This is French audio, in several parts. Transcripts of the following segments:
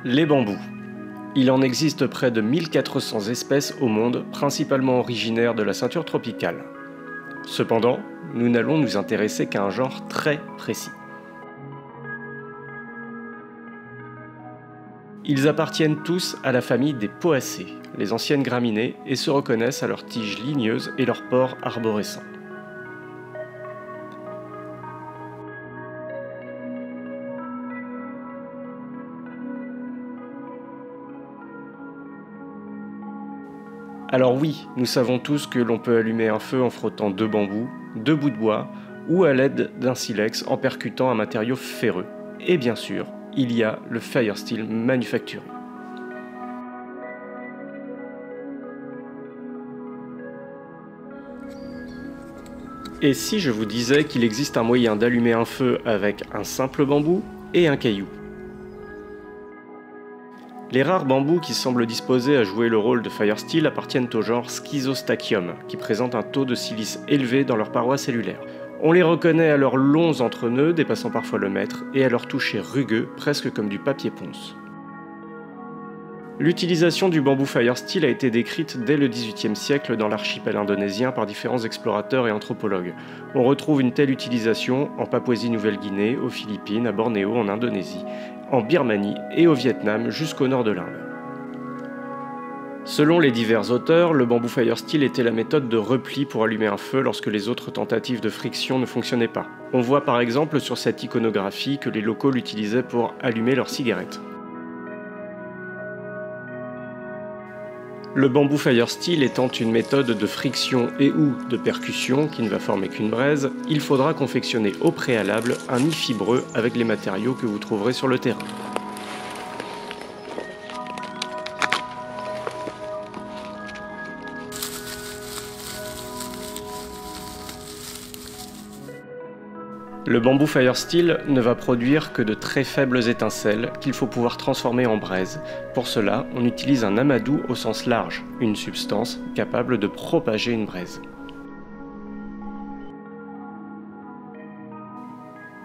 Les bambous. Il en existe près de 1400 espèces au monde, principalement originaires de la ceinture tropicale. Cependant, nous n'allons nous intéresser qu'à un genre très précis. Ils appartiennent tous à la famille des Poacées, les anciennes graminées, et se reconnaissent à leurs tiges ligneuses et leurs pores arborescents. Alors oui, nous savons tous que l'on peut allumer un feu en frottant deux bambous, deux bouts de bois, ou à l'aide d'un silex en percutant un matériau ferreux. Et bien sûr, il y a le firesteel manufacturé. Et si je vous disais qu'il existe un moyen d'allumer un feu avec un simple bambou et un caillou? Les rares bambous qui semblent disposés à jouer le rôle de firesteel appartiennent au genre Schizostachys, qui présente un taux de silice élevé dans leurs parois cellulaires. On les reconnaît à leurs longs entrenœuds dépassant parfois le mètre et à leur toucher rugueux, presque comme du papier ponce. L'utilisation du bambou firesteel a été décrite dès le XVIIIe siècle dans l'archipel indonésien par différents explorateurs et anthropologues. On retrouve une telle utilisation en Papouasie-Nouvelle-Guinée, aux Philippines, à Bornéo, en Indonésie, en Birmanie et au Vietnam jusqu'au nord de l'Inde. Selon les divers auteurs, le bambou firesteel était la méthode de repli pour allumer un feu lorsque les autres tentatives de friction ne fonctionnaient pas. On voit par exemple sur cette iconographie que les locaux l'utilisaient pour allumer leurs cigarettes. Le bambou firesteel étant une méthode de friction et ou de percussion qui ne va former qu'une braise, il faudra confectionner au préalable un nid fibreux avec les matériaux que vous trouverez sur le terrain. Le bambou firesteel ne va produire que de très faibles étincelles qu'il faut pouvoir transformer en braise. Pour cela, on utilise un amadou au sens large, une substance capable de propager une braise.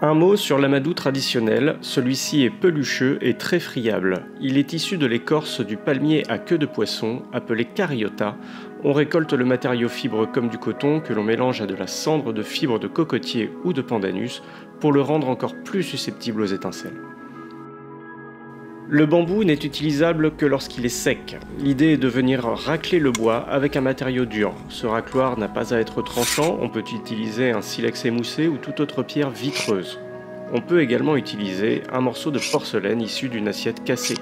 Un mot sur l'amadou traditionnel, celui-ci est pelucheux et très friable. Il est issu de l'écorce du palmier à queue de poisson, appelé cariota. On récolte le matériau fibre comme du coton que l'on mélange à de la cendre de fibre de cocotier ou de pandanus pour le rendre encore plus susceptible aux étincelles. Le bambou n'est utilisable que lorsqu'il est sec. L'idée est de venir racler le bois avec un matériau dur. Ce racloir n'a pas à être tranchant, on peut utiliser un silex émoussé ou toute autre pierre vitreuse. On peut également utiliser un morceau de porcelaine issu d'une assiette cassée.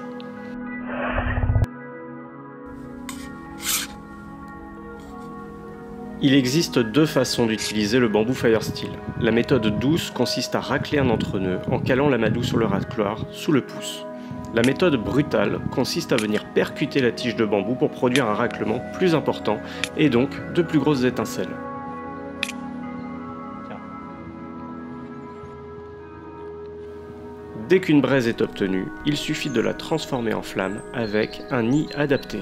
Il existe deux façons d'utiliser le bambou firesteel. La méthode douce consiste à racler un entrenœud en calant l'amadou sur le racloir sous le pouce. La méthode brutale consiste à venir percuter la tige de bambou pour produire un raclement plus important et donc de plus grosses étincelles. Dès qu'une braise est obtenue, il suffit de la transformer en flamme avec un nid adapté.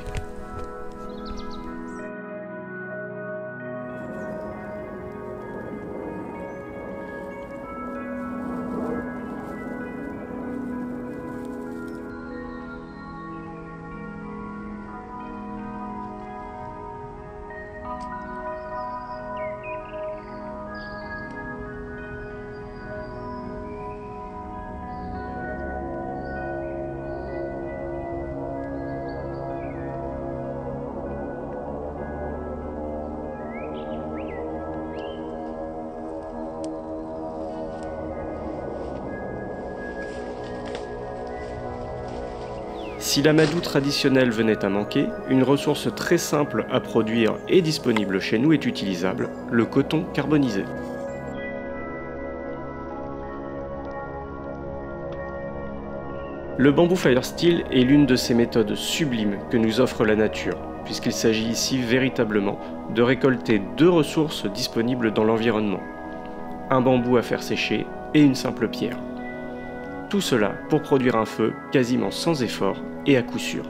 Si l'amadou traditionnel venait à manquer, une ressource très simple à produire et disponible chez nous est utilisable, le coton carbonisé. Le bambou firesteel est l'une de ces méthodes sublimes que nous offre la nature, puisqu'il s'agit ici véritablement de récolter deux ressources disponibles dans l'environnement. Un bambou à faire sécher et une simple pierre. Tout cela pour produire un feu quasiment sans effort et à coup sûr.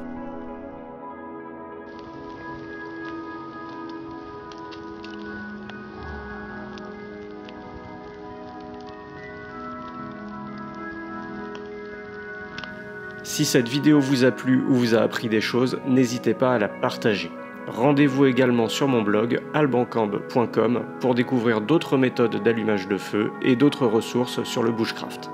Si cette vidéo vous a plu ou vous a appris des choses, n'hésitez pas à la partager. Rendez-vous également sur mon blog albancambe.com pour découvrir d'autres méthodes d'allumage de feu et d'autres ressources sur le bushcraft.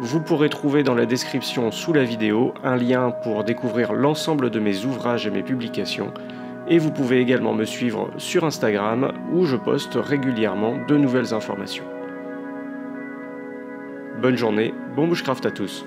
Vous pourrez trouver dans la description sous la vidéo un lien pour découvrir l'ensemble de mes ouvrages et mes publications, et vous pouvez également me suivre sur Instagram où je poste régulièrement de nouvelles informations. Bonne journée, bon bushcraft à tous.